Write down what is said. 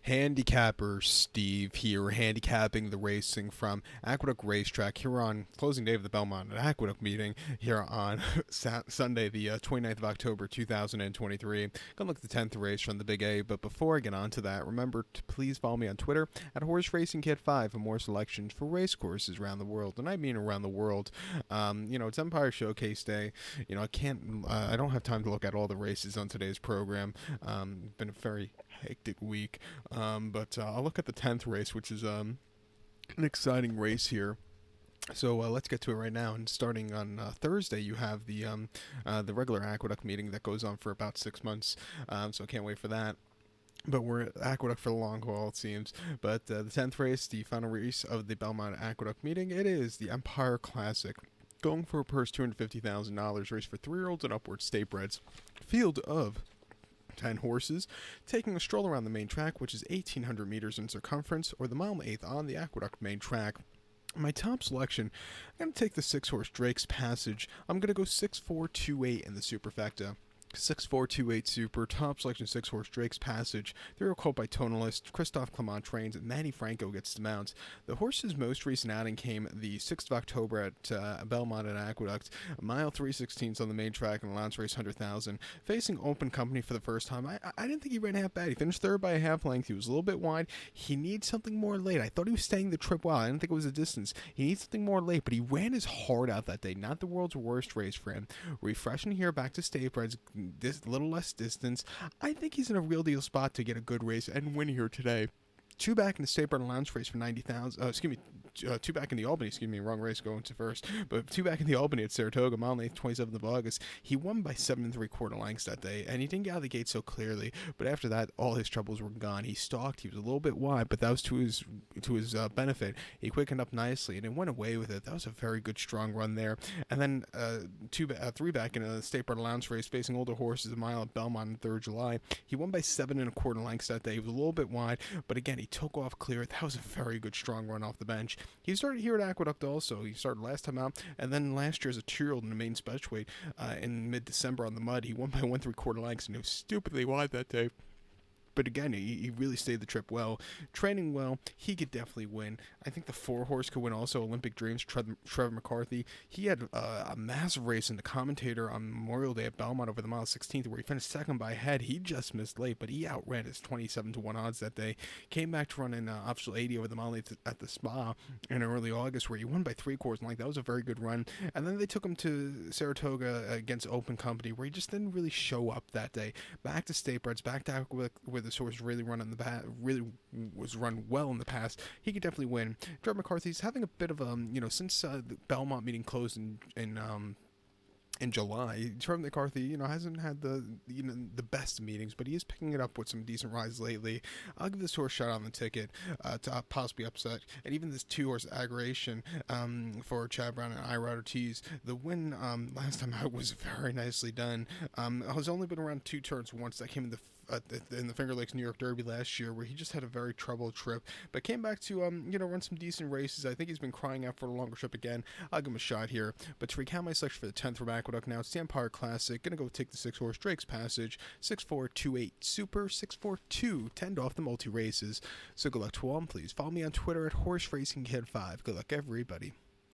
Handicapper Steve here, handicapping the racing from Aqueduct Racetrack here on closing day of the Belmont and Aqueduct meeting here on Sunday, the 29th of October, 2023. Gonna look at the 10th race from the Big A, but before I get on to that, remember to please follow me on Twitter at Horse Racing Kid 5 for more selections for race courses around the world, and I mean around the world. It's Empire Showcase Day. I don't have time to look at all the races on today's program. Been a very hectic week. But I'll look at the 10th race, which is an exciting race here. So let's get to it right now. And starting on Thursday, you have the regular Aqueduct meeting that goes on for about 6 months. So I can't wait for that. But we're at Aqueduct for the long haul, it seems. But the 10th race, the final race of the Belmont Aqueduct meeting, it is the Empire Classic. Going for a purse $250,000, race for 3-year-olds and upwards state breds. Field of 10 horses, taking a stroll around the main track, which is 1,800 meters in circumference, or the mile-and-a-eighth on the Aqueduct main track. My top selection, I'm going to take the 6-horse Drake's Passage. I'm going to go 6-4-2-8 in the superfecta. 6-4-2-8 Super, top selection 6-horse Drake's Passage. They're called by Tonalist. Christophe Clement trains, and Manny Franco gets the mounts. The horse's most recent outing came the 6th of October at Belmont and Aqueduct. A mile 3/16 on the main track and a allowance race 100,000. Facing open company for the first time. I didn't think he ran half bad. He finished third by a half length. He was a little bit wide. He needs something more late. I thought he was staying the trip well. I didn't think it was a distance. He needs something more late, but he ran his heart out that day. Not the world's worst race for him. Refreshing here, back to state breds. This little less distance. I think he's in a real deal spot to get a good race and win here today. Two back in the state bred allowance race for 90,000. Two back in the Albany. Wrong race going to first. But two back in the Albany at Saratoga, mile and 27th of August. He won by 7 3/4 lengths that day, and he didn't get out of the gate so clearly. But after that, all his troubles were gone. He stalked. He was a little bit wide, but that was to his benefit. He quickened up nicely, and it went away with it. That was a very good, strong run there. And then three back in a state bred allowance race, facing older horses, a mile at Belmont on 3rd July. He won by 7 1/4 lengths that day. He was a little bit wide, but again, he took off clear. That was a very good, strong run off the bench. He started here at Aqueduct also. He started last time out, and then last year as a 2-year-old in the main special weight in mid-December on the mud. He won by 1 3/4 lengths, and he was stupidly wide that day. But again, he really stayed the trip well. Training well, he could definitely win. I think the 4-horse could win also. Olympic Dreams, Trevor McCarthy. He had a massive race in the commentator on Memorial Day at Belmont over the mile 16th, where he finished second by a head. He just missed late, but he outran his 27-1 odds that day. Came back to run in optional 80 over the mile at the Spa in early August, where he won by 3/4 length. That was a very good run. And then they took him to Saratoga against Open Company, where he just didn't really show up that day. Back to state breds, back to Aqueduct, where the horse really was run well in the past. He could definitely win. Trevor McCarthy's having a bit of since the Belmont meeting closed in July. Trevor McCarthy, hasn't had the best meetings, but he is picking it up with some decent rides lately. I'll give this horse a shot on the ticket to possibly upset, and even this 2-horse aggravation for Chad Brown and Ira Ortiz. The win last time out was very nicely done. Has only been around 2 turns once. That came in the Finger Lakes New York Derby last year, where he just had a very troubled trip, but came back to run some decent races. I think he's been crying out for a longer trip again. I'll give him a shot here. But to recount my selection for the 10th from Aqueduct now, it's the Empire Classic. Gonna go take the 6-horse Drake's Passage, 6-4-2-8 Super, 6-4-2-10 off the multi races. So good luck to all. Please follow me on Twitter at Horse Racing Kid 5. Good luck, everybody.